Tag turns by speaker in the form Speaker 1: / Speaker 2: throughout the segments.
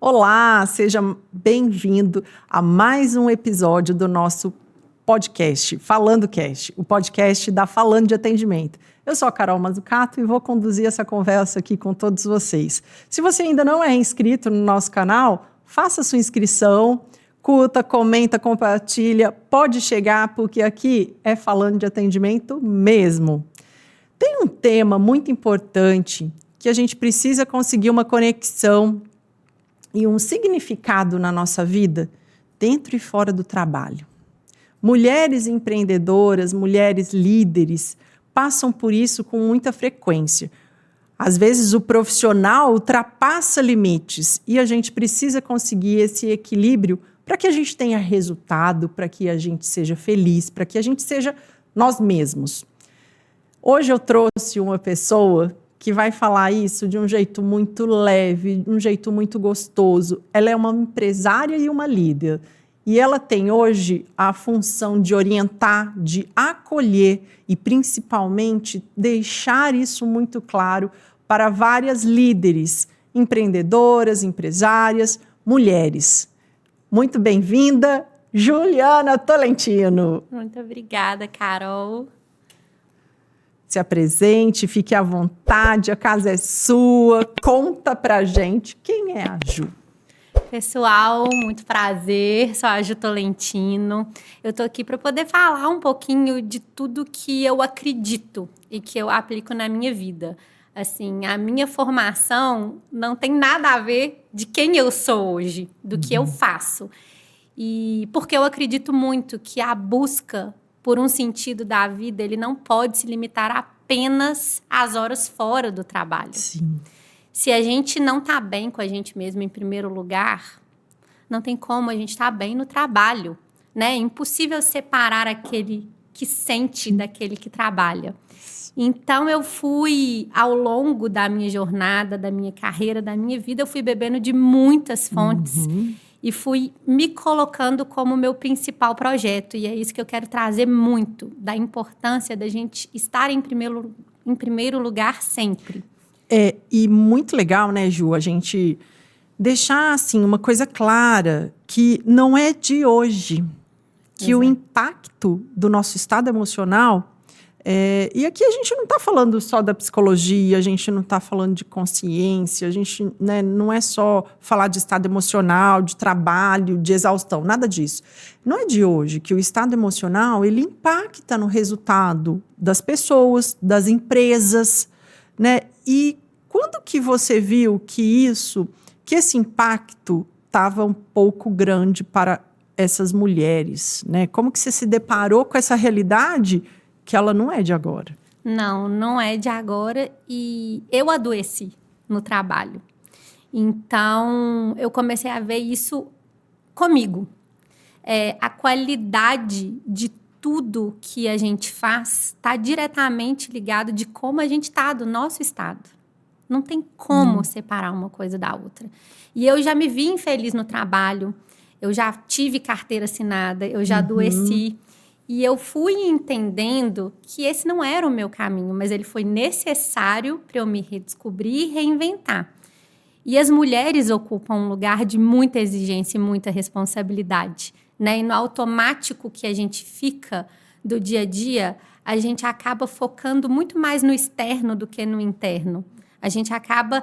Speaker 1: Olá, seja bem-vindo a mais um episódio do nosso podcast, Falando Cast, o podcast da Falando de Atendimento. Eu sou a Carol Mazzucato e vou conduzir essa conversa aqui com todos vocês. Se você ainda não é inscrito no nosso canal, faça sua inscrição, curta, comenta, compartilha, pode chegar, porque aqui é Falando de Atendimento mesmo. Tem um tema muito importante que a gente precisa conseguir uma conexão e um significado na nossa vida, dentro e fora do trabalho. Mulheres empreendedoras, mulheres líderes, passam por isso com muita frequência. Às vezes o profissional ultrapassa limites e a gente precisa conseguir esse equilíbrio para que a gente tenha resultado, para que a gente seja feliz, para que a gente seja nós mesmos. Hoje eu trouxe uma pessoa que vai falar isso de um jeito muito leve, de um jeito muito gostoso. Ela é uma empresária e uma líder. E ela tem hoje a função de orientar, de acolher e, principalmente, deixar isso muito claro para várias líderes, empreendedoras, empresárias, mulheres. Muito bem-vinda, Juliana Tolentino.
Speaker 2: Muito obrigada, Carol.
Speaker 1: Se apresente, fique à vontade, a casa é sua, conta pra gente quem é a Ju.
Speaker 2: Pessoal, muito prazer, sou a Ju Tolentino. Eu tô aqui para poder falar um pouquinho de tudo que eu acredito e que eu aplico na minha vida. Assim, a minha formação não tem nada a ver de quem eu sou hoje, do que eu faço. E porque eu acredito muito que a busca por um sentido da vida, ele não pode se limitar apenas às horas fora do trabalho.
Speaker 1: Sim.
Speaker 2: Se a gente não está bem com a gente mesmo em primeiro lugar, não tem como a gente estar bem no trabalho, né? É impossível separar aquele que sente daquele que trabalha. Então, eu fui, ao longo da minha jornada, da minha carreira, da minha vida, eu fui bebendo de muitas fontes. E fui me colocando como meu principal projeto. E é isso que eu quero trazer muito, da importância da gente estar em primeiro lugar sempre.
Speaker 1: E muito legal, né, Ju, a gente deixar, assim, uma coisa clara, que não é de hoje, que Exato. O impacto do nosso estado emocional... e aqui a gente não está falando só da psicologia, a gente não está falando de consciência, a gente, né, não é só falar de estado emocional, de trabalho, de exaustão, nada disso. Não é de hoje que o estado emocional ele impacta no resultado das pessoas, das empresas, né? E quando que você viu que esse impacto estava um pouco grande para essas mulheres, né? Como que você se deparou com essa realidade que ela não é de agora?
Speaker 2: Não é de agora e eu adoeci no trabalho. Então, eu comecei a ver isso comigo. A qualidade de tudo que a gente faz está diretamente ligado de como a gente está, do nosso estado. Não tem como separar uma coisa da outra. E eu já me vi infeliz no trabalho, eu já tive carteira assinada, eu já adoeci. E eu fui entendendo que esse não era o meu caminho, mas ele foi necessário para eu me redescobrir e reinventar. E as mulheres ocupam um lugar de muita exigência e muita responsabilidade, né? E no automático que a gente fica do dia a dia, a gente acaba focando muito mais no externo do que no interno. A gente acaba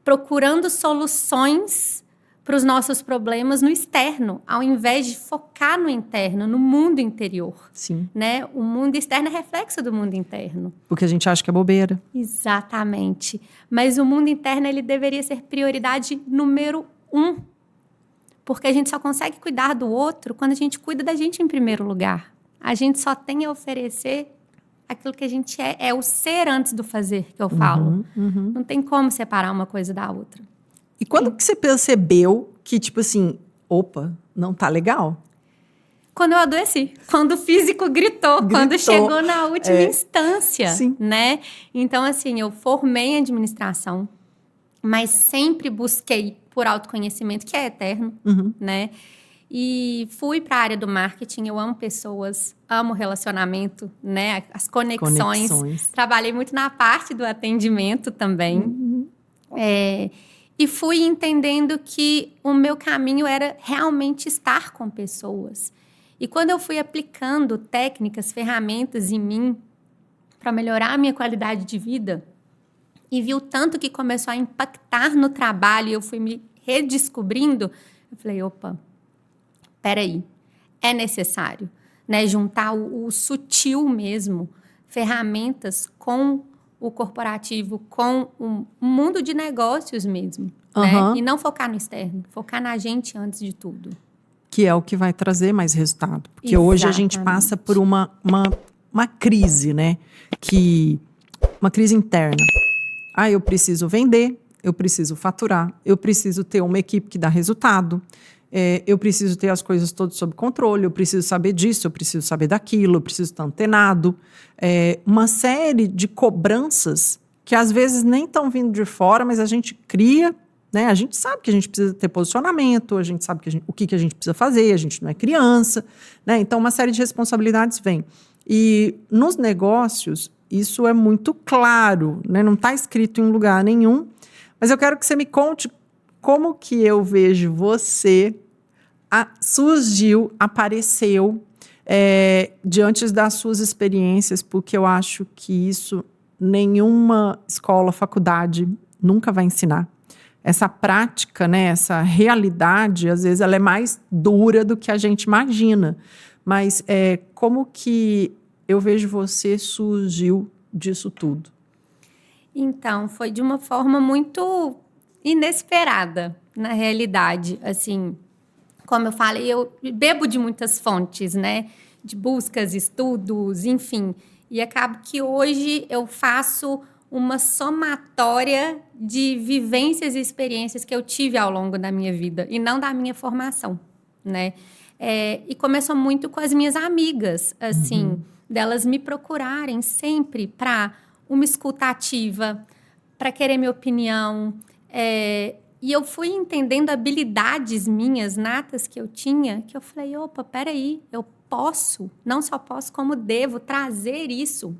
Speaker 2: procurando soluções para os nossos problemas no externo, ao invés de focar no interno, no mundo interior.
Speaker 1: Sim.
Speaker 2: Né? O mundo externo é reflexo do mundo interno.
Speaker 1: Porque a gente acha que é bobeira.
Speaker 2: Exatamente. Mas o mundo interno ele deveria ser prioridade número 1. Porque a gente só consegue cuidar do outro quando a gente cuida da gente em primeiro lugar. A gente só tem a oferecer aquilo que a gente é. É o ser antes do fazer, que eu falo. Não tem como separar uma coisa da outra.
Speaker 1: E quando que você percebeu que, tipo assim, opa, não tá legal?
Speaker 2: Quando eu adoeci, quando o físico gritou. Quando chegou na última instância,
Speaker 1: Sim.
Speaker 2: Né? Então, assim, eu formei em administração, mas sempre busquei por autoconhecimento, que é eterno, né? E fui para a área do marketing, eu amo pessoas, amo relacionamento, né? As conexões. Trabalhei muito na parte do atendimento também. E E fui entendendo que o meu caminho era realmente estar com pessoas. E quando eu fui aplicando técnicas, ferramentas em mim para melhorar a minha qualidade de vida, e vi o tanto que começou a impactar no trabalho, e eu fui me redescobrindo, eu falei, opa, peraí, é necessário, né, juntar o sutil mesmo, ferramentas com o corporativo, com o mundo de negócios mesmo, né? E não focar no externo, focar na gente antes de tudo.
Speaker 1: Que é o que vai trazer mais resultado. Porque hoje a gente passa por uma crise, né? Uma crise interna. Eu preciso vender, eu preciso faturar, eu preciso ter uma equipe que dá resultado, eu preciso ter as coisas todas sob controle, eu preciso saber disso, eu preciso saber daquilo, eu preciso estar antenado. Uma série de cobranças que às vezes nem estão vindo de fora, mas a gente cria, né? A gente sabe que a gente precisa ter posicionamento, a gente sabe o que a gente precisa fazer, a gente não é criança, né? Então, uma série de responsabilidades vem. E nos negócios, isso é muito claro, né? Não está escrito em lugar nenhum, mas eu quero que você me conte como que eu vejo você surgiu, apareceu diante das suas experiências, porque eu acho que isso nenhuma escola, faculdade nunca vai ensinar. Essa prática, né, essa realidade, às vezes ela é mais dura do que a gente imagina. Mas como que eu vejo você surgiu disso tudo?
Speaker 2: Então, foi de uma forma muito inesperada, na realidade. Assim, como eu falei, eu bebo de muitas fontes, né? De buscas, estudos, enfim. E acabo que hoje eu faço uma somatória de vivências e experiências que eu tive ao longo da minha vida e não da minha formação, né? E começou muito com as minhas amigas, assim, delas me procurarem sempre para uma escuta ativa, para querer minha opinião. E eu fui entendendo habilidades minhas, natas que eu tinha, que eu falei, opa, peraí, eu posso, não só posso, como devo trazer isso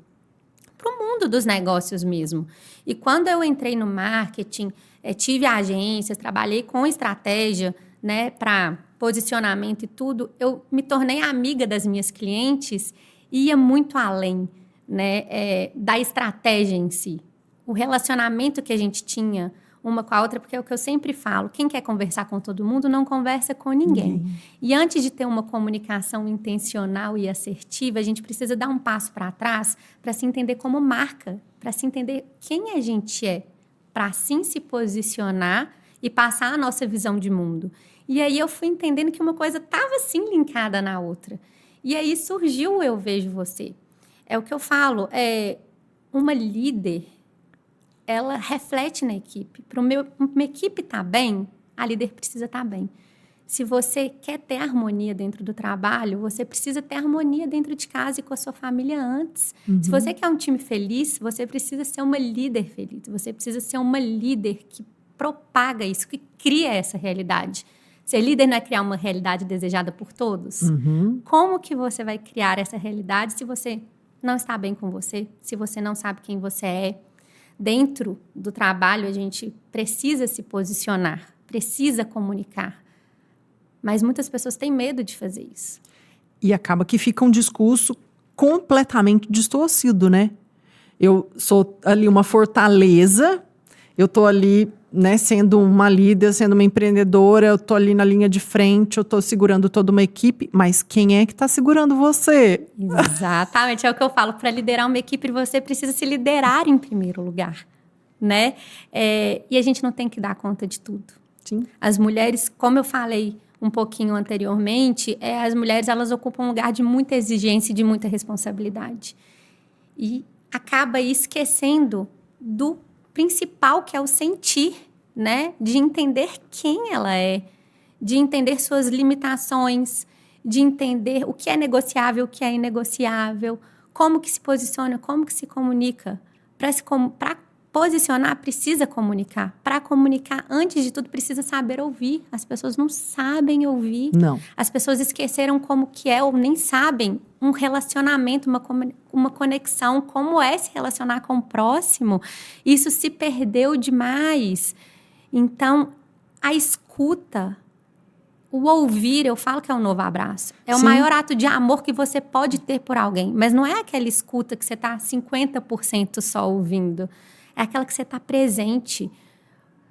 Speaker 2: para o mundo dos negócios mesmo. E quando eu entrei no marketing, tive agências, trabalhei com estratégia, né, para posicionamento e tudo, eu me tornei amiga das minhas clientes e ia muito além, né, da estratégia em si. O relacionamento que a gente tinha uma com a outra, porque é o que eu sempre falo, quem quer conversar com todo mundo não conversa com ninguém. E antes de ter uma comunicação intencional e assertiva, a gente precisa dar um passo para trás para se entender como marca, para se entender quem a gente é, para assim se posicionar e passar a nossa visão de mundo. E aí eu fui entendendo que uma coisa estava sim linkada na outra. E aí surgiu o Eu Vejo Você. É o que eu falo, uma líder, ela reflete na equipe. Para uma equipe estar bem, a líder precisa estar bem. Se você quer ter harmonia dentro do trabalho, você precisa ter harmonia dentro de casa e com a sua família antes. Se você quer um time feliz, você precisa ser uma líder feliz. Você precisa ser uma líder que propaga isso, que cria essa realidade. Ser líder não é criar uma realidade desejada por todos? Como que você vai criar essa realidade se você não está bem com você, se você não sabe quem você é? Dentro do trabalho, a gente precisa se posicionar, precisa comunicar. Mas muitas pessoas têm medo de fazer isso.
Speaker 1: E acaba que fica um discurso completamente distorcido, né? Eu sou ali uma fortaleza, eu estou ali, né, sendo uma líder, sendo uma empreendedora, eu estou ali na linha de frente, eu estou segurando toda uma equipe, mas quem é que está segurando você?
Speaker 2: Exatamente, é o que eu falo, para liderar uma equipe você precisa se liderar em primeiro lugar, né? E a gente não tem que dar conta de tudo.
Speaker 1: Sim.
Speaker 2: As mulheres, como eu falei um pouquinho anteriormente, as mulheres elas ocupam um lugar de muita exigência e de muita responsabilidade. E acaba esquecendo do principal, que é o sentir, né? De entender quem ela é, de entender suas limitações, de entender o que é negociável, o que é inegociável, como que se posiciona, como que se comunica. Para posicionar, precisa comunicar. Para comunicar, antes de tudo, precisa saber ouvir. As pessoas não sabem ouvir.
Speaker 1: Não.
Speaker 2: As pessoas esqueceram como que é, ou nem sabem um relacionamento, uma conexão, como é se relacionar com o próximo. Isso se perdeu demais. Então, a escuta, o ouvir, eu falo que é um novo abraço. É o
Speaker 1: Sim.
Speaker 2: maior ato de amor que você pode ter por alguém. Mas não é aquela escuta que você está 50% só ouvindo. É aquela que você está presente.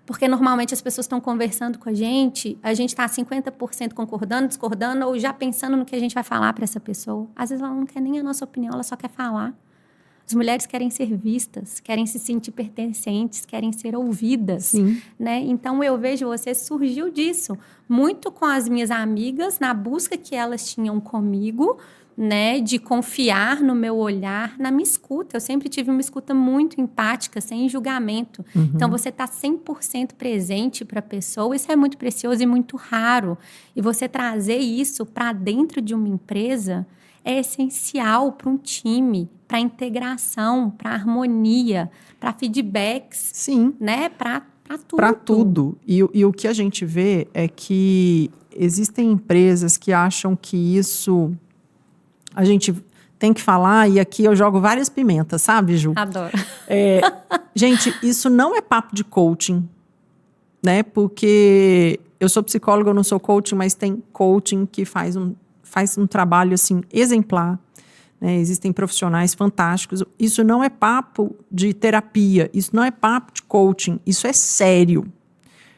Speaker 2: Porque normalmente as pessoas estão conversando com a gente está 50% concordando, discordando, ou já pensando no que a gente vai falar para essa pessoa. Às vezes ela não quer nem a nossa opinião, ela só quer falar. As mulheres querem ser vistas, querem se sentir pertencentes, querem ser ouvidas.
Speaker 1: Sim.
Speaker 2: Né? Então, Eu Vejo Você surgiu disso. Muito com as minhas amigas, na busca que elas tinham comigo, né, de confiar no meu olhar, na minha escuta. Eu sempre tive uma escuta muito empática, sem julgamento. Então, você está 100% presente para a pessoa, isso é muito precioso e muito raro. E você trazer isso para dentro de uma empresa é essencial para um time, para integração, para harmonia, para feedbacks.
Speaker 1: Sim.
Speaker 2: Né? Para tudo.
Speaker 1: Para tudo. E o que a gente vê é que existem empresas que acham que isso... A gente tem que falar, e aqui eu jogo várias pimentas, sabe, Ju?
Speaker 2: Adoro.
Speaker 1: Gente, isso não é papo de coaching, né? Porque eu sou psicóloga, eu não sou coaching, mas tem coaching que faz um trabalho, assim, exemplar. Né? Existem profissionais fantásticos. Isso não é papo de terapia, isso não é papo de coaching, isso é sério.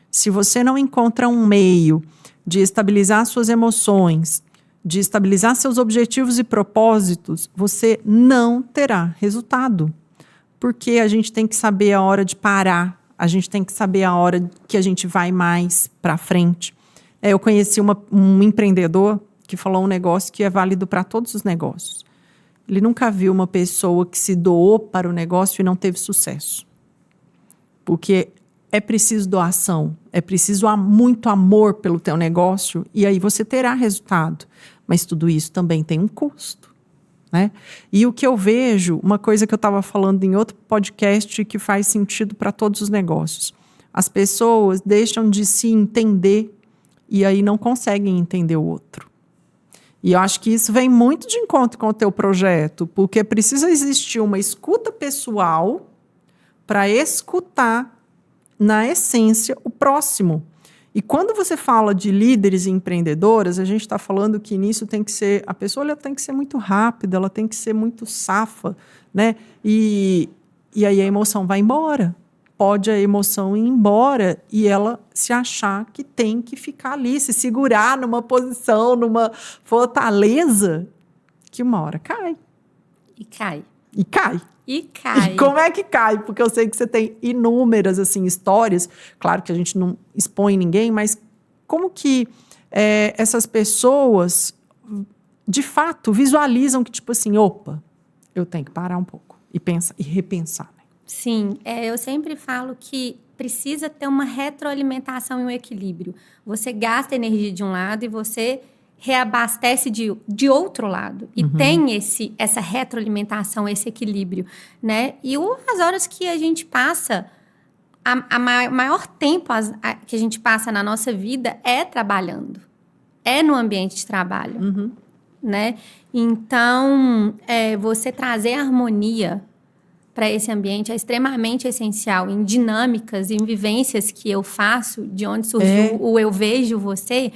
Speaker 1: Se você não encontra um meio de estabilizar suas emoções, de estabilizar seus objetivos e propósitos, você não terá resultado. Porque a gente tem que saber a hora de parar, a gente tem que saber a hora que a gente vai mais para frente. Eu conheci um empreendedor que falou um negócio que é válido para todos os negócios. Ele nunca viu uma pessoa que se doou para o negócio e não teve sucesso. Porque é preciso doação, é preciso muito amor pelo teu negócio e aí você terá resultado. Mas tudo isso também tem um custo, né? E o que eu vejo, uma coisa que eu estava falando em outro podcast que faz sentido para todos os negócios. As pessoas deixam de se entender e aí não conseguem entender o outro. E eu acho que isso vem muito de encontro com o teu projeto, porque precisa existir uma escuta pessoal para escutar, na essência, o próximo. E quando você fala de líderes e empreendedoras, a gente está falando que nisso tem que ser... A pessoa ela tem que ser muito rápida, ela tem que ser muito safa, né? E aí a emoção vai embora. Pode a emoção ir embora e ela se achar que tem que ficar ali, se segurar numa posição, numa fortaleza, que uma hora cai.
Speaker 2: E cai.
Speaker 1: E cai.
Speaker 2: E cai.
Speaker 1: E como é que cai? Porque eu sei que você tem inúmeras assim, histórias. Claro que a gente não expõe ninguém, mas como que essas pessoas, de fato, visualizam que, tipo assim, opa, eu tenho que parar um pouco e repensar. Né?
Speaker 2: Sim, eu sempre falo que precisa ter uma retroalimentação e um equilíbrio. Você gasta energia de um lado e você reabastece de outro lado. E tem essa retroalimentação, esse equilíbrio, né? E as horas que a gente passa, maior tempo que a gente passa na nossa vida é trabalhando. É no ambiente de trabalho, né? Então, você trazer harmonia para esse ambiente é extremamente essencial. Em dinâmicas, em vivências que eu faço, de onde surgiu o Eu Vejo Você...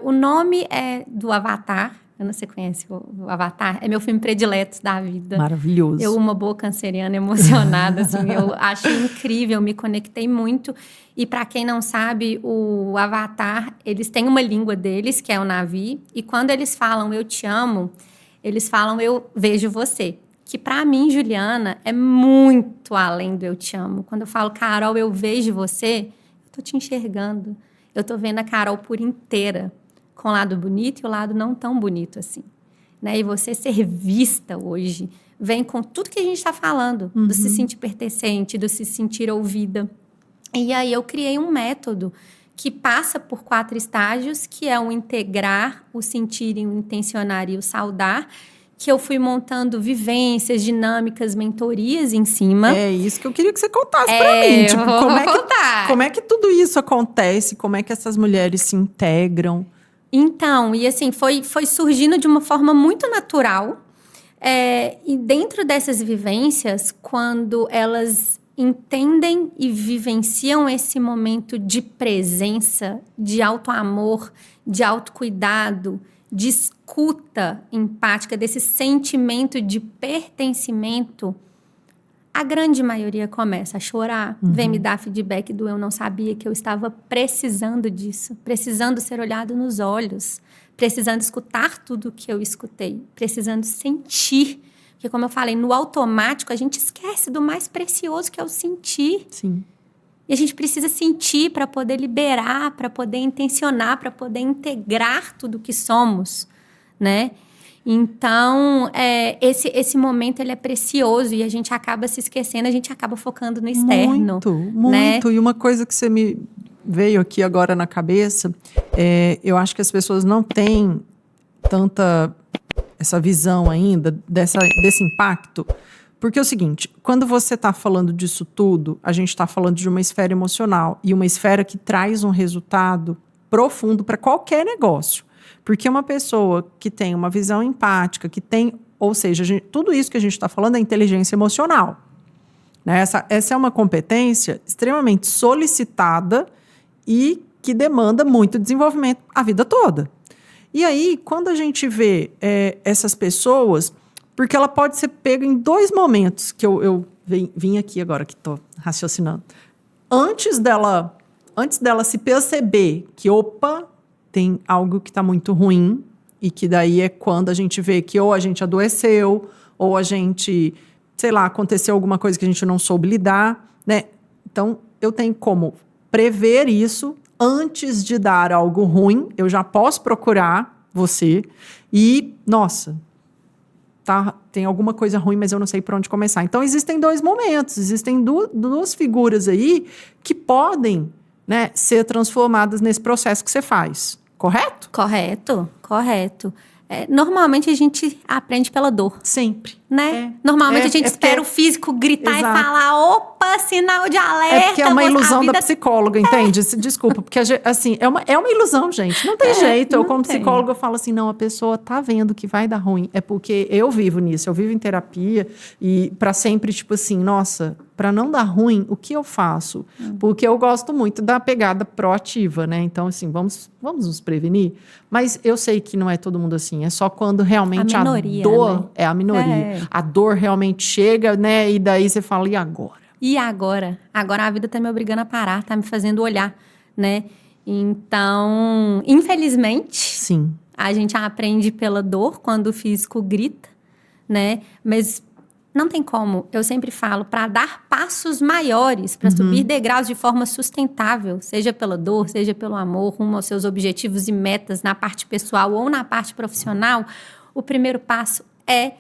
Speaker 2: O nome é do Avatar. Eu não sei se conhece o Avatar. É meu filme predileto da vida.
Speaker 1: Maravilhoso.
Speaker 2: Eu, uma boa canceriana emocionada, assim, eu acho incrível, me conectei muito. E para quem não sabe, o Avatar, eles têm uma língua deles, que é o Na'vi. E quando eles falam eu te amo, eles falam eu vejo você. Que para mim, Juliana, é muito além do eu te amo. Quando eu falo, Carol, eu vejo você, eu tô te enxergando. Eu tô vendo a Carol por inteira, com o lado bonito e o lado não tão bonito assim. Né? E você ser vista hoje vem com tudo que a gente está falando, do se sentir pertencente, do se sentir ouvida. E aí eu criei um método que passa por 4 estágios, que é o integrar, o sentir, o intencionar e o saudar, que eu fui montando vivências, dinâmicas, mentorias em cima.
Speaker 1: É isso que eu queria que você contasse pra mim. Tipo, como é que tudo isso acontece? Como é que essas mulheres se integram?
Speaker 2: Então, e assim, foi surgindo de uma forma muito natural. E dentro dessas vivências, quando elas entendem e vivenciam esse momento de presença, de autoamor, de autocuidado, de escuta empática, desse sentimento de pertencimento, a grande maioria começa a chorar, vem me dar feedback do eu não sabia, que eu estava precisando disso, precisando ser olhado nos olhos, precisando escutar tudo o que eu escutei, precisando sentir. Porque, como eu falei, no automático a gente esquece do mais precioso, que é o sentir.
Speaker 1: Sim.
Speaker 2: E a gente precisa sentir para poder liberar, para poder intencionar, para poder integrar tudo que somos, né? Então, esse momento ele é precioso e a gente acaba se esquecendo, a gente acaba focando no externo.
Speaker 1: Muito.
Speaker 2: Né?
Speaker 1: E uma coisa que você me veio aqui agora na cabeça, eu acho que as pessoas não têm tanta essa visão ainda desse impacto. Porque é o seguinte, quando você está falando disso tudo, a gente está falando de uma esfera emocional e uma esfera que traz um resultado profundo para qualquer negócio. Porque uma pessoa que tem uma visão empática, que tem, ou seja, tudo isso que a gente está falando é inteligência emocional. Né? Essa é uma competência extremamente solicitada e que demanda muito desenvolvimento a vida toda. E aí, quando a gente vê essas pessoas, porque ela pode ser pega em 2 momentos, que eu vim aqui agora, que estou raciocinando. Antes dela se perceber que, opa, tem algo que está muito ruim, e que daí é quando a gente vê que ou a gente adoeceu, ou a gente, sei lá, aconteceu alguma coisa que a gente não soube lidar, né? Então, eu tenho como prever isso antes de dar algo ruim, eu já posso procurar você e, nossa, tem alguma coisa ruim, mas eu não sei por onde começar. Então, existem 2 momentos, existem duas figuras aí que podem, né, ser transformadas nesse processo que você faz. Correto?
Speaker 2: Correto. Normalmente a gente aprende pela dor.
Speaker 1: Sempre.
Speaker 2: Né? Normalmente a gente espera o físico gritar e falar, opa, sinal de alerta.
Speaker 1: É porque é uma ilusão da psicóloga, entende? Desculpa, porque assim, é uma ilusão, gente. Não tem jeito. Eu, como psicóloga, eu falo assim, não, a pessoa tá vendo que vai dar ruim. É porque eu vivo nisso, eu vivo em terapia e para sempre, tipo assim, nossa, para não dar ruim, o que eu faço? Porque eu gosto muito da pegada proativa, né? Então, assim, vamos nos prevenir. Mas eu sei que não é todo mundo assim. É só quando realmente a dor, né? É a minoria. A dor realmente chega, né? E daí você fala, e agora?
Speaker 2: E agora? Agora a vida tá me obrigando a parar, tá me fazendo olhar, né? Então, infelizmente,
Speaker 1: sim,
Speaker 2: a gente aprende pela dor quando o físico grita, né? Mas não tem como. Eu sempre falo, para dar passos maiores, para subir degraus de forma sustentável, seja pela dor, seja pelo amor, rumo aos seus objetivos e metas na parte pessoal ou na parte profissional, o primeiro passo é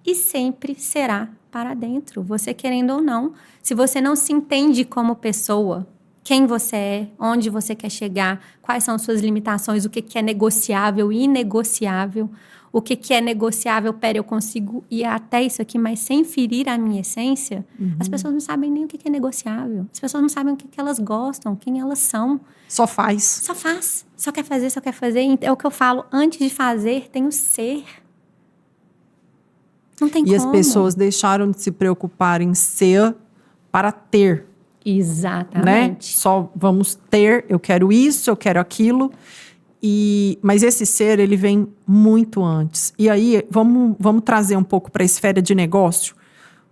Speaker 2: e sempre será para dentro, você querendo ou não. Se você não se entende como pessoa, quem você é, onde você quer chegar, quais são suas limitações, o que é negociável e inegociável, o que é negociável, eu consigo ir até isso aqui, mas sem ferir a minha essência, as pessoas não sabem nem o que é negociável, as pessoas não sabem o que elas gostam, quem elas são.
Speaker 1: Só faz.
Speaker 2: Só quer fazer. É o que eu falo, antes de fazer, tem o ser. Não tem como.
Speaker 1: E as pessoas deixaram de se preocupar em ser para ter.
Speaker 2: Exatamente.
Speaker 1: Né? Só vamos ter, eu quero isso, eu quero aquilo. Mas esse ser, ele vem muito antes. E aí, vamos trazer um pouco para a esfera de negócio,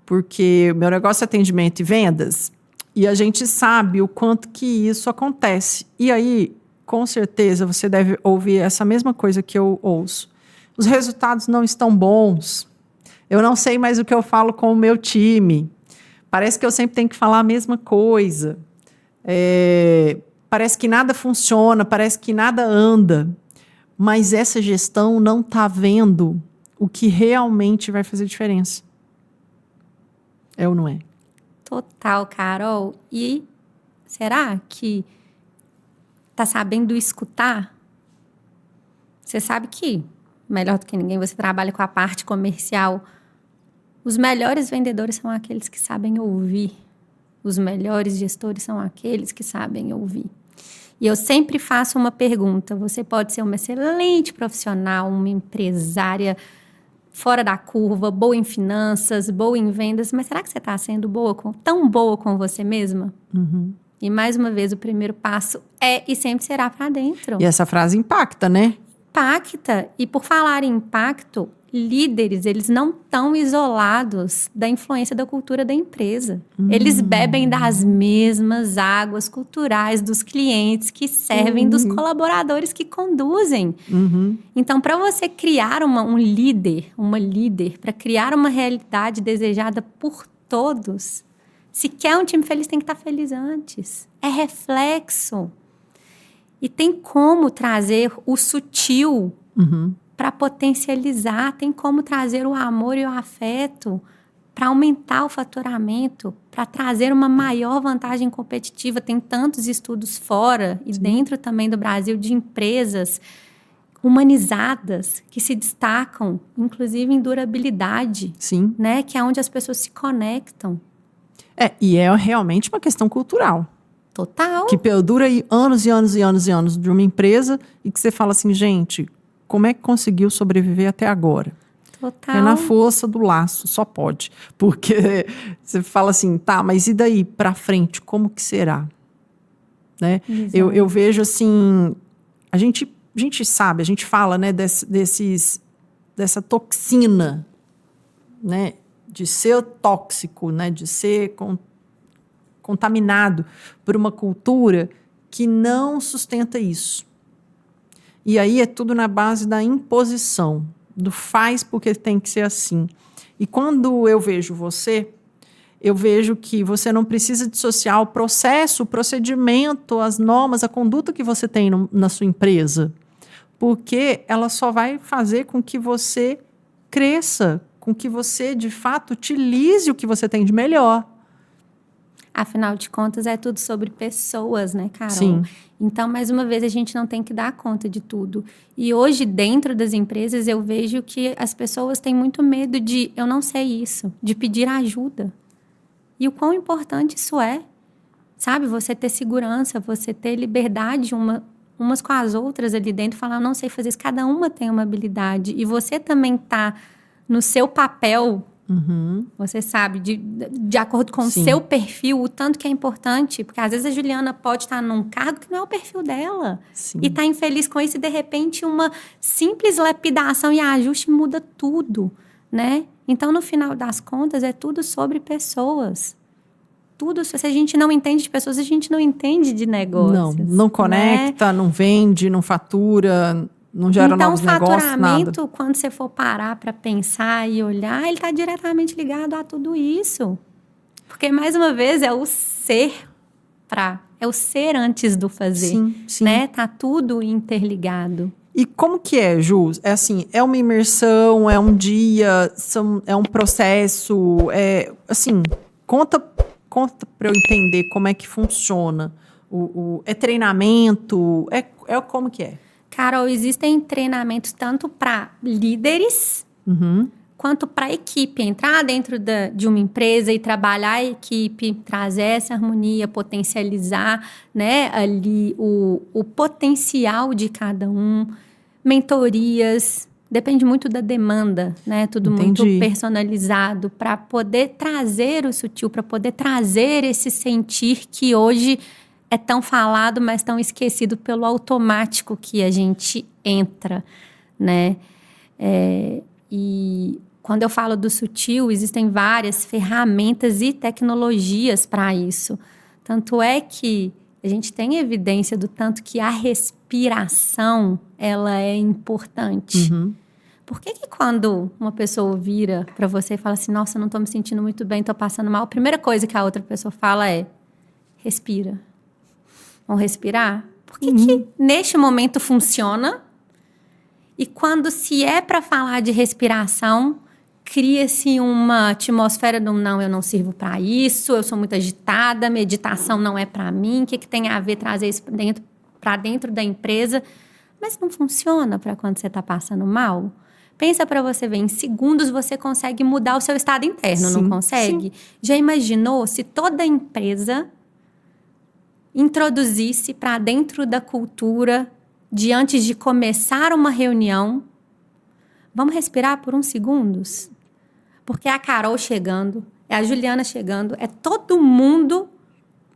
Speaker 1: porque o meu negócio é atendimento e vendas, e a gente sabe o quanto que isso acontece. E aí, com certeza, você deve ouvir essa mesma coisa que eu ouço. Os resultados não estão bons. Eu não sei mais o que eu falo com o meu time. Parece que eu sempre tenho que falar a mesma coisa. Parece que nada funciona, parece que nada anda. Mas essa gestão não está vendo o que realmente vai fazer diferença. É ou não é?
Speaker 2: Total, Carol. E será que está sabendo escutar? Você sabe que, melhor do que ninguém, você trabalha com a parte comercial. Os melhores vendedores são aqueles que sabem ouvir. Os melhores gestores são aqueles que sabem ouvir. E eu sempre faço uma pergunta. Você pode ser uma excelente profissional, uma empresária fora da curva, boa em finanças, boa em vendas, mas será que você está sendo tão boa com você mesma? E mais uma vez, o primeiro passo é e sempre será para dentro.
Speaker 1: E essa frase impacta, né?
Speaker 2: Impacta. E por falar em impacto, líderes, eles não estão isolados da influência da cultura da empresa. Eles bebem das mesmas águas culturais dos clientes que servem, dos colaboradores que conduzem. Então, para você criar um líder, uma líder, para criar uma realidade desejada por todos, se quer um time feliz, tem que estar feliz antes. É reflexo. E tem como trazer o sutil para potencializar, tem como trazer o amor e o afeto para aumentar o faturamento, para trazer uma maior vantagem competitiva. Tem tantos estudos fora e dentro também do Brasil de empresas humanizadas que se destacam, inclusive em durabilidade, né? Que é onde as pessoas se conectam.
Speaker 1: E é realmente uma questão cultural.
Speaker 2: Total.
Speaker 1: Que perdura aí anos e anos e anos e anos de uma empresa e que você fala assim, gente, como é que conseguiu sobreviver até agora?
Speaker 2: Total.
Speaker 1: É na força do laço, só pode. Porque você fala assim, tá, mas e daí pra frente, como que será? Né? Eu vejo assim, a gente sabe, a gente fala, né, dessa toxina, né, de ser tóxico, né, de ser contaminado por uma cultura que não sustenta isso. E aí é tudo na base da imposição, do faz porque tem que ser assim. E quando eu vejo você, eu vejo que você não precisa dissociar o processo, o procedimento, as normas, a conduta que você tem na sua empresa, porque ela só vai fazer com que você cresça, com que você, de fato, utilize o que você tem de melhor.
Speaker 2: Afinal de contas, é tudo sobre pessoas, né, Carol?
Speaker 1: Sim.
Speaker 2: Então, mais uma vez, a gente não tem que dar conta de tudo. E hoje, dentro das empresas, eu vejo que as pessoas têm muito medo de, eu não sei isso, de pedir ajuda. E o quão importante isso é, sabe? Você ter segurança, você ter liberdade umas com as outras ali dentro, falar, eu não sei fazer isso. Cada uma tem uma habilidade. E você também tá no seu papel, você sabe, de acordo com o seu perfil, o tanto que é importante. Porque às vezes a Juliana pode estar num cargo que não é o perfil dela.
Speaker 1: Sim.
Speaker 2: E tá infeliz com isso e, de repente, uma simples lapidação e ajuste muda tudo, né? Então, no final das contas, é tudo sobre pessoas. Tudo, se a gente não entende de pessoas, a gente não entende de negócios.
Speaker 1: Não conecta, não vende, não fatura, não gera novos negócios, nada.
Speaker 2: Então, o faturamento, quando você for parar para pensar e olhar, ele está diretamente ligado a tudo isso. Porque, mais uma vez, é o ser antes do fazer.
Speaker 1: Sim.
Speaker 2: Né? Tá tudo interligado.
Speaker 1: E como que é, Ju? É assim, é uma imersão, é um dia, é um processo, conta para eu entender como é que funciona. É treinamento, como que é?
Speaker 2: Carol, existem treinamentos tanto para líderes quanto para a equipe. Entrar dentro de uma empresa e trabalhar a equipe, trazer essa harmonia, potencializar, né, ali o potencial de cada um. Mentorias, depende muito da demanda, né? Tudo muito personalizado para poder trazer o sutil, para poder trazer esse sentir que hoje é tão falado, mas tão esquecido pelo automático que a gente entra, né? E quando eu falo do sutil, existem várias ferramentas e tecnologias para isso. Tanto é que a gente tem evidência do tanto que a respiração, ela é importante. Por que quando uma pessoa vira para você e fala assim, nossa, não estou me sentindo muito bem, estou passando mal, a primeira coisa que a outra pessoa fala é, respira. Vamos respirar? Por que neste momento funciona? E quando se é para falar de respiração, cria-se uma atmosfera do não, eu não sirvo para isso, eu sou muito agitada, meditação não é para mim, o que tem a ver trazer isso para dentro da empresa? Mas não funciona para quando você está passando mal? Pensa para você ver, em segundos você consegue mudar o seu estado interno, não consegue? Já imaginou se toda empresa introduzisse para dentro da cultura de antes de começar uma reunião, Vamos respirar por uns segundos? Porque é a Carol chegando, é a Juliana chegando, é todo mundo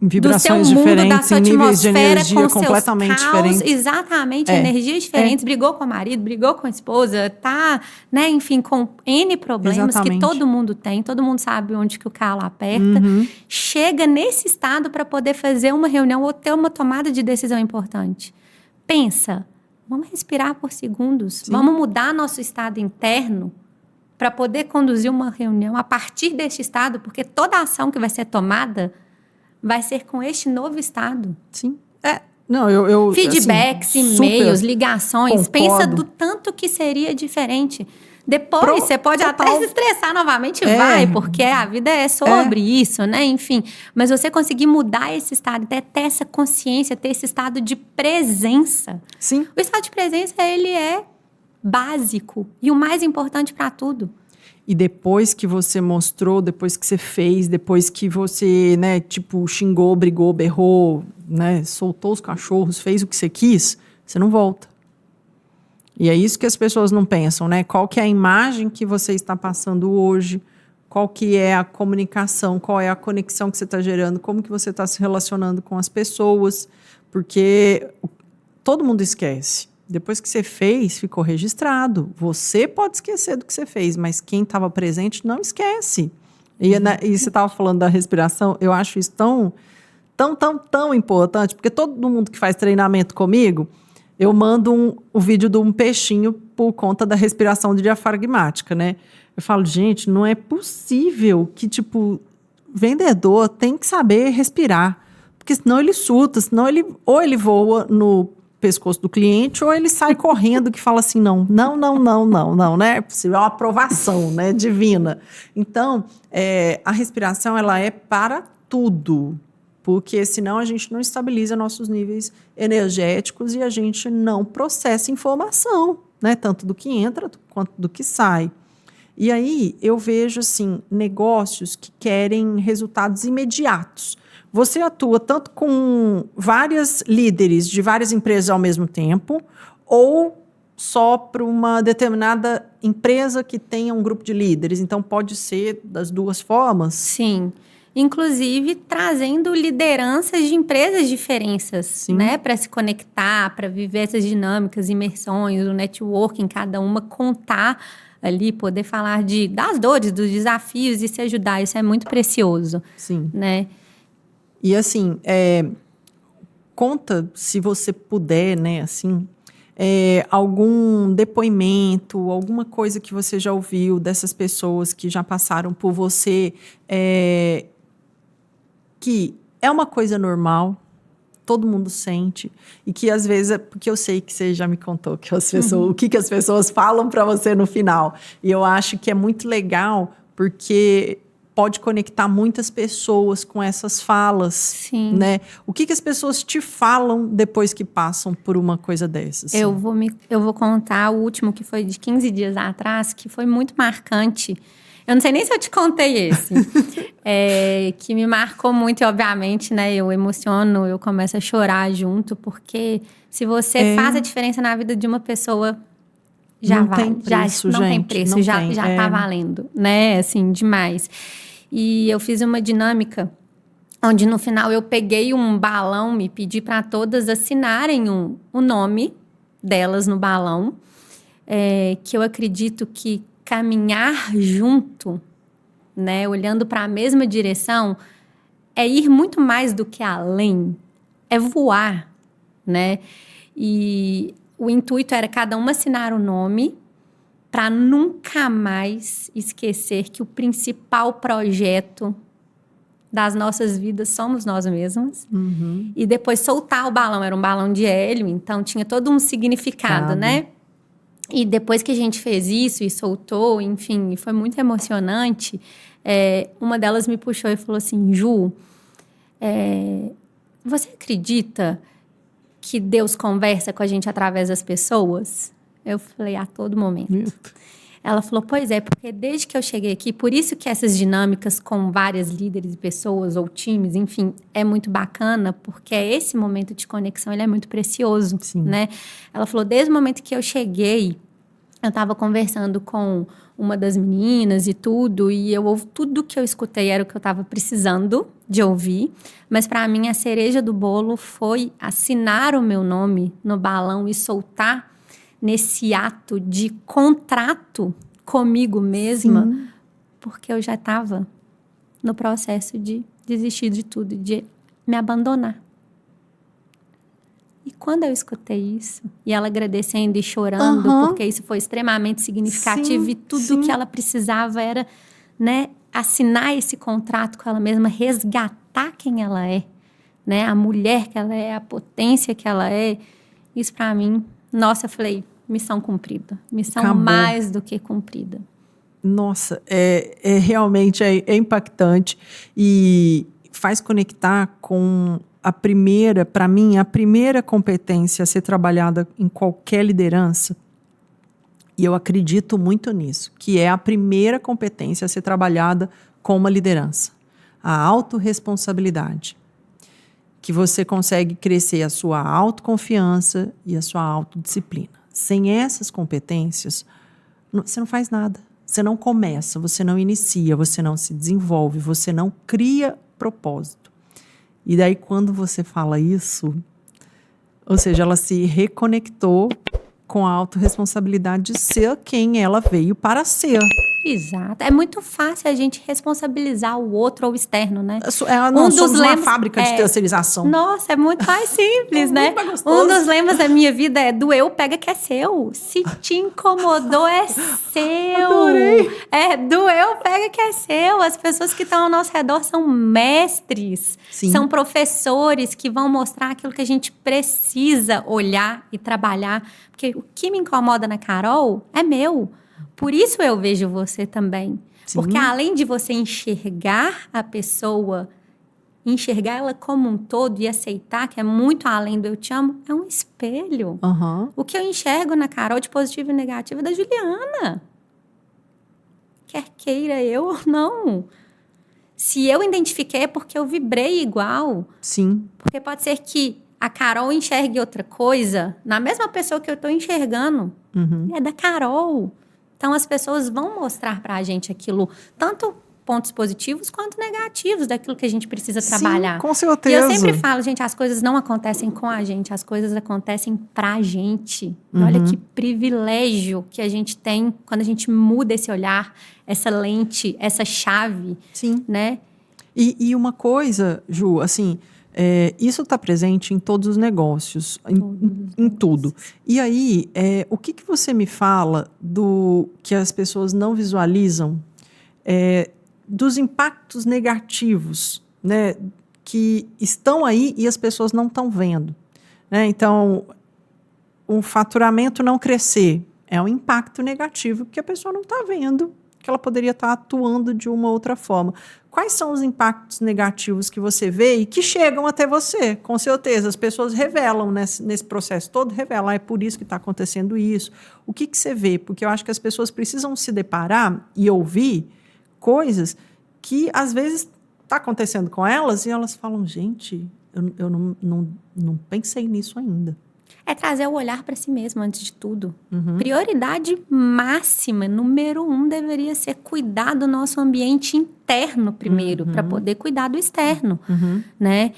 Speaker 1: Em vibrações
Speaker 2: do seu mundo, da
Speaker 1: diferentes,
Speaker 2: sua
Speaker 1: em níveis de
Speaker 2: atmosfera,
Speaker 1: energia
Speaker 2: com
Speaker 1: completamente
Speaker 2: seus caos,
Speaker 1: diferentes.
Speaker 2: exatamente, energias diferentes, brigou com o marido, brigou com a esposa, tá, né, enfim, com N problemas
Speaker 1: Exatamente.
Speaker 2: que todo mundo tem, todo mundo sabe onde que o calo aperta, chega nesse estado para poder fazer uma reunião ou ter uma tomada de decisão importante. Pensa, vamos respirar por segundos, vamos mudar nosso estado interno para poder conduzir uma reunião a partir deste estado, porque toda ação que vai ser tomada vai ser com este novo estado.
Speaker 1: Sim. Não, eu
Speaker 2: feedbacks,
Speaker 1: assim,
Speaker 2: e-mails, ligações.
Speaker 1: concordo.
Speaker 2: Pensa do tanto que seria diferente. Depois, você pode até se estressar novamente, vai, porque a vida é sobre isso, né? Enfim, mas você conseguir mudar esse estado, ter essa consciência, ter esse estado de presença.
Speaker 1: Sim.
Speaker 2: O estado de presença, ele é básico e o mais importante para tudo.
Speaker 1: E depois que você mostrou, depois que você fez, depois que você, né, tipo, xingou, brigou, berrou, né, soltou os cachorros, fez o que você quis, você não volta. E é isso que as pessoas não pensam, né? Qual que é a imagem que você está passando hoje? Qual que é a comunicação? Qual é a conexão que você está gerando? Como que você está se relacionando com as pessoas? Porque todo mundo esquece. Depois que você fez, ficou registrado. Você pode esquecer do que você fez, mas quem estava presente não esquece. E você estava falando da respiração, eu acho isso tão importante, porque todo mundo que faz treinamento comigo, eu mando o vídeo de um peixinho por conta da respiração diafragmática, né? Eu falo, gente, não é possível que, tipo, vendedor tem que saber respirar, porque senão ele surta, senão ou ele voa no pescoço do cliente, ou ele sai correndo que fala assim, não, né? É possível, é uma aprovação, né, divina. Então, a respiração, ela é para tudo, porque senão a gente não estabiliza nossos níveis energéticos e a gente não processa informação, né, tanto do que entra quanto do que sai. E aí, eu vejo, assim, negócios que querem resultados imediatos. Você atua tanto com vários líderes de várias empresas ao mesmo tempo, ou só para uma determinada empresa que tenha um grupo de líderes? Então, pode ser das duas formas?
Speaker 2: Sim. Inclusive, trazendo lideranças de empresas diferentes, né? Para se conectar, para viver essas dinâmicas, imersões, o networking, cada uma contar ali, poder falar das dores, dos desafios e se ajudar. Isso é muito precioso.
Speaker 1: Sim.
Speaker 2: Né?
Speaker 1: E assim, conta, se você puder, né, assim, algum depoimento, alguma coisa que você já ouviu dessas pessoas que já passaram por você, que é uma coisa normal, todo mundo sente, e que às vezes, porque eu sei que você já me contou que as pessoas, o que as pessoas falam para você no final, e eu acho que é muito legal, porque pode conectar muitas pessoas com essas falas.
Speaker 2: Sim.
Speaker 1: Né? O que as pessoas te falam depois que passam por uma coisa dessas?
Speaker 2: Eu vou contar o último, que foi de 15 dias atrás, que foi muito marcante. Eu não sei nem se eu te contei esse. Que me marcou muito e, obviamente, né, eu emociono, eu começo a chorar junto, porque se você faz a diferença na vida de uma pessoa, já
Speaker 1: não tem preço,
Speaker 2: não tem preço, já tá valendo, né? Assim, demais. E eu fiz uma dinâmica onde no final eu peguei um balão, me pedi para todas assinarem o nome delas no balão, que eu acredito que caminhar junto, né, olhando para a mesma direção, é ir muito mais do que além, é voar, né? E o intuito era cada uma assinar o nome para nunca mais esquecer que o principal projeto das nossas vidas somos nós mesmas.
Speaker 1: Uhum.
Speaker 2: E depois soltar o balão. Era um balão de hélio, então tinha todo um significado, né? E depois que a gente fez isso e soltou, enfim, foi muito emocionante. Uma delas me puxou e falou assim, Ju, você acredita que Deus conversa com a gente através das pessoas? Eu falei, a todo momento. Ela falou, pois é, porque desde que eu cheguei aqui, por isso que essas dinâmicas com várias líderes e pessoas ou times, enfim, é muito bacana, porque esse momento de conexão, ele é muito precioso,
Speaker 1: Sim.
Speaker 2: né? Ela falou, desde o momento que eu cheguei, eu estava conversando com uma das meninas e tudo, e tudo que eu escutei era o que eu estava precisando de ouvir, mas para mim a cereja do bolo foi assinar o meu nome no balão e soltar nesse ato de contrato comigo mesma,
Speaker 1: Sim.
Speaker 2: porque eu já estava no processo de desistir de tudo, de me abandonar. E quando eu escutei isso, e ela agradecendo e chorando, porque isso foi extremamente significativo,
Speaker 1: Sim,
Speaker 2: e tudo que ela precisava era, né, assinar esse contrato com ela mesma, resgatar quem ela é, né, a mulher que ela é, a potência que ela é. Isso para mim, nossa, eu falei, missão cumprida. Missão
Speaker 1: Acabou.
Speaker 2: mais do que cumprida.
Speaker 1: Nossa, realmente impactante e faz conectar com para mim, a primeira competência a ser trabalhada em qualquer liderança, e eu acredito muito nisso, que é a primeira competência a ser trabalhada com uma liderança, a autorresponsabilidade, que você consegue crescer a sua autoconfiança e a sua autodisciplina. Sem essas competências, você não faz nada. Você não começa, você não inicia, você não se desenvolve, você não cria propósito. E daí, quando você fala isso, ou seja, ela se reconectou com a autorresponsabilidade de ser quem ela veio para ser.
Speaker 2: Exato. É muito fácil a gente responsabilizar o outro ou o externo, né?
Speaker 1: Nós somos uma fábrica de terceirização.
Speaker 2: Nossa, é muito mais simples, né?
Speaker 1: Muito mais gostoso.
Speaker 2: Um dos lemas da minha vida é doeu, pega que é seu. Se te incomodou, é seu.
Speaker 1: Adorei.
Speaker 2: Doeu, pega que é seu. As pessoas que estão ao nosso redor são mestres.
Speaker 1: Sim.
Speaker 2: São professores que vão mostrar aquilo que a gente precisa olhar e trabalhar. Porque o que me incomoda na Carol é meu. Por isso eu vejo você também.
Speaker 1: Sim.
Speaker 2: Porque além de você enxergar a pessoa, enxergar ela como um todo e aceitar que é muito além do eu te amo, é um espelho. O que eu enxergo na Carol de positivo e negativo é da Juliana. Quer queira eu ou não. Se eu identifiquei é porque eu vibrei igual.
Speaker 1: Sim.
Speaker 2: Porque pode ser que a Carol enxergue outra coisa na mesma pessoa que eu estou enxergando. É da Carol. Então, as pessoas vão mostrar para a gente aquilo, tanto pontos positivos quanto negativos daquilo que a gente precisa trabalhar.
Speaker 1: Sim, com certeza.
Speaker 2: E eu sempre falo, gente, as coisas não acontecem com a gente, as coisas acontecem pra gente. Olha que privilégio que a gente tem quando a gente muda esse olhar, essa lente, essa chave.
Speaker 1: Sim.
Speaker 2: Né?
Speaker 1: E uma coisa, Ju, assim, isso está presente em todos os negócios, em tudo. E aí, o que você me fala do que as pessoas não visualizam dos impactos negativos, né, que estão aí e as pessoas não estão vendo, né? Então, o faturamento não crescer é um impacto negativo que a pessoa não está vendo, que ela poderia estar atuando de uma outra forma. Quais são os impactos negativos que você vê e que chegam até você? Com certeza, as pessoas revelam nesse processo todo, revelam, é por isso que está acontecendo isso. O que você vê? Porque eu acho que as pessoas precisam se deparar e ouvir coisas que, às vezes, está acontecendo com elas e elas falam, gente, eu não pensei nisso ainda.
Speaker 2: É trazer o olhar para si mesmo, antes de tudo. Prioridade máxima, número 1, deveria ser cuidar do nosso ambiente interno primeiro, para poder cuidar do externo. Né?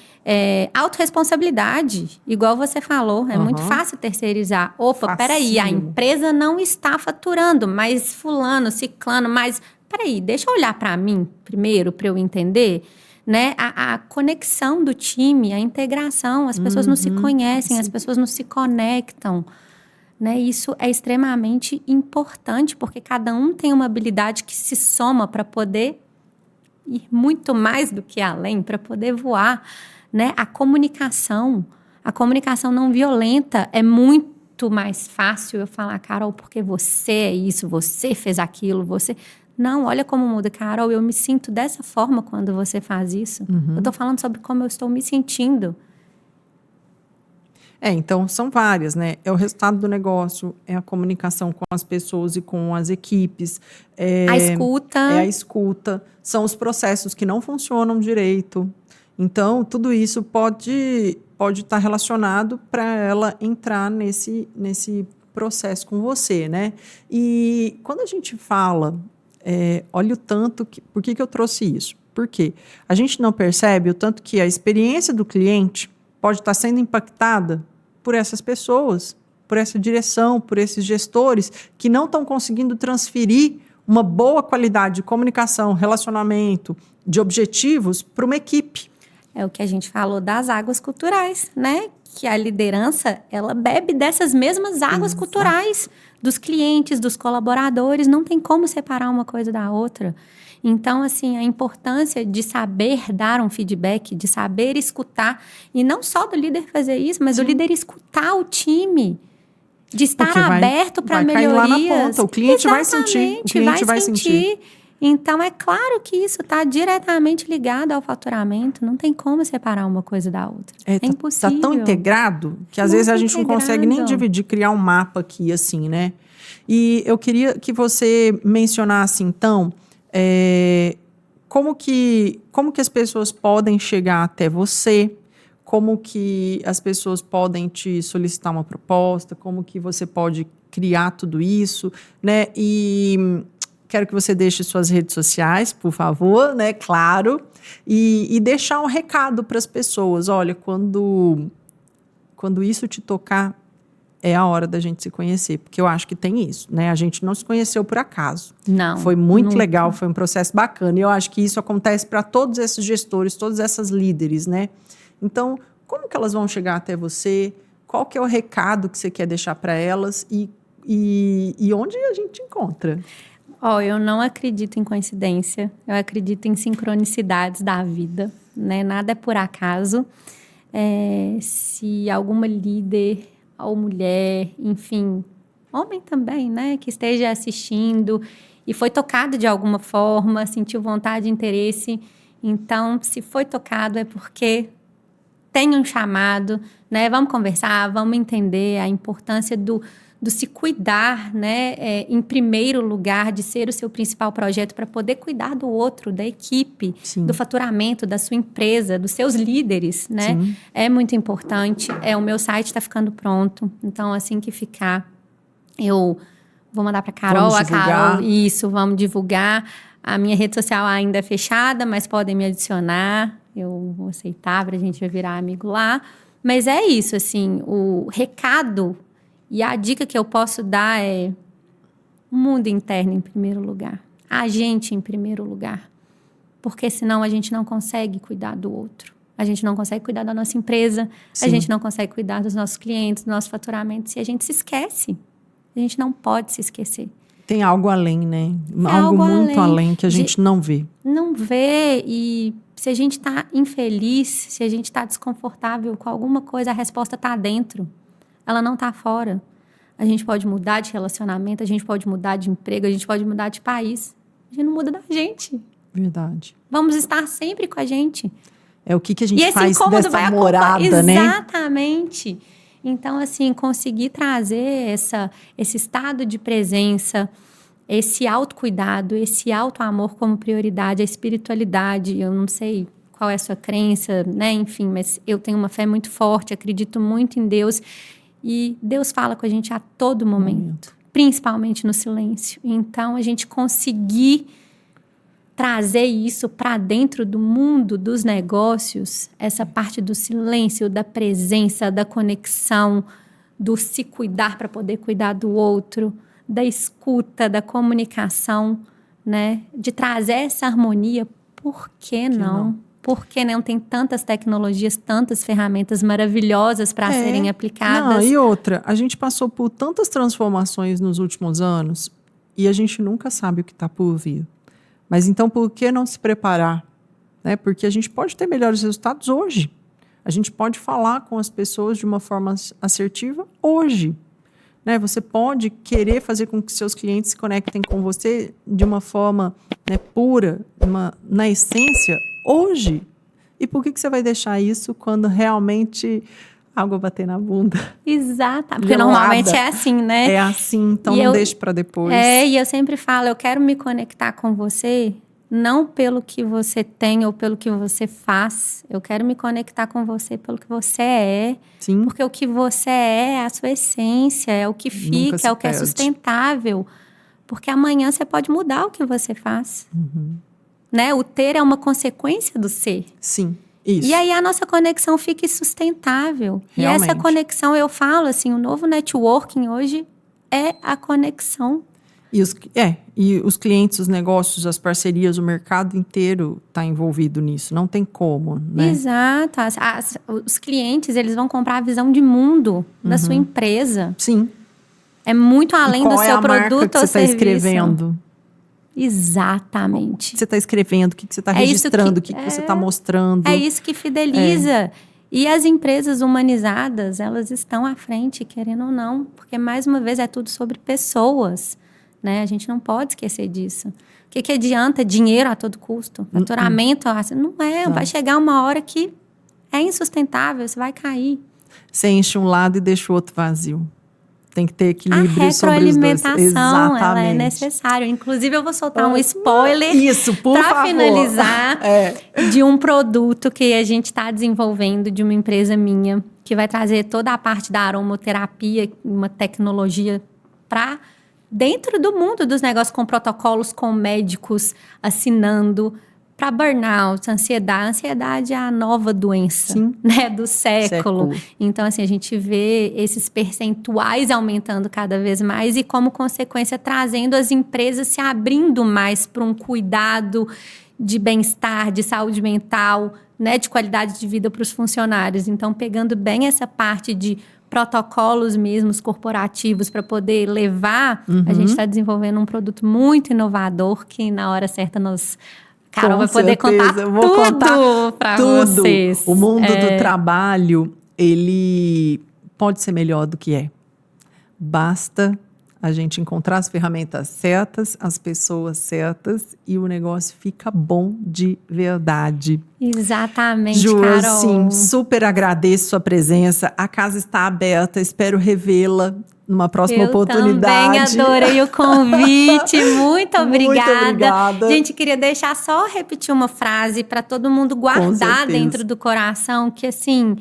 Speaker 2: Autorresponsabilidade, igual você falou, é muito fácil terceirizar. Opa, peraí, a empresa não está faturando, mas fulano, ciclano, mas... Peraí, deixa eu olhar para mim primeiro, para eu entender... Né? A conexão do time, a integração, as pessoas não se conhecem, as pessoas não se conectam. Né? Isso é extremamente importante, porque cada um tem uma habilidade que se soma para poder ir muito mais do que além, para poder voar. Né? A comunicação não violenta é muito mais fácil eu falar, Carol, porque você é isso, você fez aquilo, você... Não, olha como muda, Carol, eu me sinto dessa forma quando você faz isso. Eu estou falando sobre como eu estou me sentindo.
Speaker 1: Então, são várias, né? É o resultado do negócio, é a comunicação com as pessoas e com as equipes.
Speaker 2: A escuta.
Speaker 1: É a escuta. São os processos que não funcionam direito. Então, tudo isso pode estar relacionado para ela entrar nesse processo com você, né? E quando a gente fala, olha o tanto que... Por que eu trouxe isso? Porque a gente não percebe o tanto que a experiência do cliente pode estar sendo impactada por essas pessoas, por essa direção, por esses gestores que não estão conseguindo transferir uma boa qualidade de comunicação, relacionamento, de objetivos para uma equipe.
Speaker 2: É o que a gente falou das águas culturais, né? Que a liderança, ela bebe dessas mesmas águas culturais dos clientes, dos colaboradores. Não tem como separar uma coisa da outra. Então, assim, a importância de saber dar um feedback, de saber escutar. E não só do líder fazer isso, mas do líder escutar o time. De estar aberto para melhorias.
Speaker 1: Vai cair lá na ponta. O cliente vai sentir. O cliente vai sentir.
Speaker 2: Então, é claro que isso está diretamente ligado ao faturamento. Não tem como separar uma coisa da outra. É impossível.
Speaker 1: Está tão integrado que, às vezes, a gente não consegue nem dividir, criar um mapa aqui, assim, né? E eu queria que você mencionasse, então, como que as pessoas podem chegar até você, como que as pessoas podem te solicitar uma proposta, como que você pode criar tudo isso, né? E quero que você deixe suas redes sociais, por favor, né? Claro. E deixar um recado para as pessoas. Olha, quando isso te tocar, é a hora da gente se conhecer. Porque eu acho que tem isso, né? A gente não se conheceu por acaso.
Speaker 2: Não.
Speaker 1: Foi muito legal, foi um processo bacana. E eu acho que isso acontece para todos esses gestores, todas essas líderes, né? Então, como que elas vão chegar até você? Qual que é o recado que você quer deixar para elas? E onde a gente encontra?
Speaker 2: Eu não acredito em coincidência. Eu acredito em sincronicidades da vida, né? Nada é por acaso. Se alguma líder ou mulher, enfim, homem também, né? Que esteja assistindo e foi tocado de alguma forma, sentiu vontade e interesse. Então, se foi tocado é porque tem um chamado, né? Vamos conversar, vamos entender a importância do se cuidar, né? Em primeiro lugar, de ser o seu principal projeto para poder cuidar do outro, da equipe, Sim. do faturamento, da sua empresa, dos seus líderes, né? Sim. É muito importante. O meu site está ficando pronto, então assim que ficar, eu vou mandar para a Carol. Vamos divulgar. A minha rede social ainda é fechada, mas podem me adicionar. Eu vou aceitar para a gente virar amigo lá. Mas é isso, assim, o recado e a dica que eu posso dar é o mundo interno em primeiro lugar. A gente em primeiro lugar. Porque senão a gente não consegue cuidar do outro. A gente não consegue cuidar da nossa empresa. Sim. A gente não consegue cuidar dos nossos clientes, do nosso faturamento. Se a gente se esquece. A gente não pode se esquecer.
Speaker 1: Tem algo além, né? Algo muito além que a gente não vê.
Speaker 2: Não vê. E se a gente está infeliz, se a gente está desconfortável com alguma coisa, a resposta está dentro. Ela não está fora. A gente pode mudar de relacionamento, a gente pode mudar de emprego, a gente pode mudar de país. A gente não muda da gente.
Speaker 1: Verdade.
Speaker 2: Vamos estar sempre com a gente.
Speaker 1: É o que a gente faz dessa morada, né?
Speaker 2: Exatamente. Então, assim, conseguir trazer esse estado de presença, esse autocuidado, esse autoamor como prioridade, a espiritualidade. Eu não sei qual é a sua crença, né? Enfim, mas eu tenho uma fé muito forte, acredito muito em Deus. E Deus fala com a gente a todo momento, principalmente no silêncio. Então, a gente conseguir trazer isso para dentro do mundo dos negócios, essa parte do silêncio, da presença, da conexão, do se cuidar para poder cuidar do outro, da escuta, da comunicação, né? De trazer essa harmonia, por que não? Por que não tem tantas tecnologias, tantas ferramentas maravilhosas para serem aplicadas?
Speaker 1: Não, e outra, a gente passou por tantas transformações nos últimos anos e a gente nunca sabe o que está por vir. Mas então, por que não se preparar? Né? Porque a gente pode ter melhores resultados hoje. A gente pode falar com as pessoas de uma forma assertiva hoje. Né? Você pode querer fazer com que seus clientes se conectem com você de uma forma, né, pura, na essência, hoje. E por que você vai deixar isso quando realmente a água bater na bunda?
Speaker 2: Exato, porque normalmente é assim, né?
Speaker 1: É assim, então não deixe para depois.
Speaker 2: E eu sempre falo, eu quero me conectar com você não pelo que você tem ou pelo que você faz. Eu quero me conectar com você pelo que você é.
Speaker 1: Sim.
Speaker 2: Porque o que você é a sua essência, é o que fica, é o que é sustentável. Porque amanhã você pode mudar o que você faz. Né? O ter é uma consequência do ser.
Speaker 1: Sim, isso.
Speaker 2: E aí a nossa conexão fica sustentável.
Speaker 1: Realmente.
Speaker 2: E essa conexão, eu falo assim, o novo networking hoje é a conexão.
Speaker 1: E os clientes, os negócios, as parcerias, o mercado inteiro está envolvido nisso. Não tem como, né?
Speaker 2: Exato. Os clientes, eles vão comprar a visão de mundo da sua empresa.
Speaker 1: Sim.
Speaker 2: É muito além do seu produto ou
Speaker 1: serviço. Qual é a marca que você está escrevendo?
Speaker 2: Exatamente.
Speaker 1: O que você está escrevendo? O que você está registrando? O que você está mostrando?
Speaker 2: É isso que fideliza. E as empresas humanizadas, elas estão à frente, querendo ou não. Porque, mais uma vez, é tudo sobre pessoas. Né? A gente não pode esquecer disso. O que adianta dinheiro a todo custo? Faturamento? Não é. Vai chegar uma hora que é insustentável, você vai cair.
Speaker 1: Você enche um lado e deixa o outro vazio. Tem que ter equilíbrio sobre os dois.
Speaker 2: A retroalimentação, ela é necessária. Inclusive, eu vou soltar um spoiler para finalizar de um produto que a gente está desenvolvendo de uma empresa minha, que vai trazer toda a parte da aromoterapia, uma tecnologia para dentro do mundo dos negócios, com protocolos, com médicos assinando, para burnout, ansiedade. A ansiedade é a nova doença, né, do século. Então, assim, a gente vê esses percentuais aumentando cada vez mais e, como consequência, trazendo as empresas se abrindo mais para um cuidado de bem-estar, de saúde mental, né, de qualidade de vida para os funcionários. Então, pegando bem essa parte de protocolos mesmos corporativos para poder levar, a gente está desenvolvendo um produto muito inovador que, na hora certa, Carol vai poder contar tudo para vocês.
Speaker 1: O mundo do trabalho, ele pode ser melhor do que é. Basta a gente encontrar as ferramentas certas, as pessoas certas e o negócio fica bom de verdade.
Speaker 2: Exatamente,
Speaker 1: Ju,
Speaker 2: Carol.
Speaker 1: Sim, super agradeço sua presença. A casa está aberta, espero revê-la numa próxima oportunidade.
Speaker 2: Eu também adorei o convite. Muito obrigada.
Speaker 1: Muito obrigada.
Speaker 2: Gente, queria deixar só repetir uma frase para todo mundo guardar dentro do coração, que assim,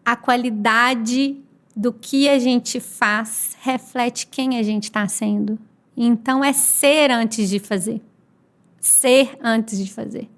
Speaker 2: a qualidade do que a gente faz reflete quem a gente está sendo. Então, é ser antes de fazer. Ser antes de fazer.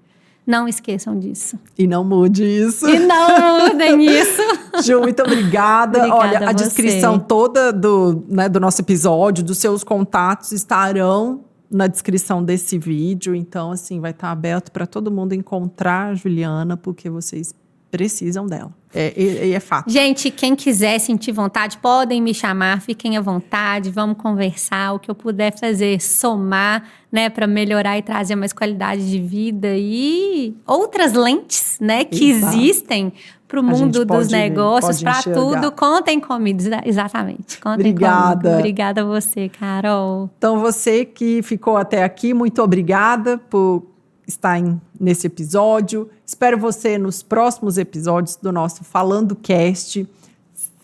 Speaker 2: Não esqueçam disso.
Speaker 1: E não mude isso.
Speaker 2: E não mudem isso.
Speaker 1: Ju, muito obrigada. Olha, a descrição toda do nosso episódio, dos seus contatos estarão na descrição desse vídeo. Então, assim, vai estar aberto para todo mundo encontrar a Juliana, porque vocês precisam dela. É fato.
Speaker 2: Gente, quem quiser sentir vontade, podem me chamar, fiquem à vontade, vamos conversar, o que eu puder fazer, somar, né, para melhorar e trazer mais qualidade de vida e outras lentes, né, que existem para o mundo dos negócios, para tudo. Contem comigo, exatamente. Contem comigo. Obrigada a você, Carol.
Speaker 1: Então, você que ficou até aqui, muito obrigada por estar nesse episódio. Espero você nos próximos episódios do nosso Falando Cast.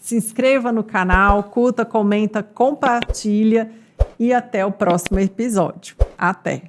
Speaker 1: Se inscreva no canal, curta, comenta, compartilha e até o próximo episódio. Até!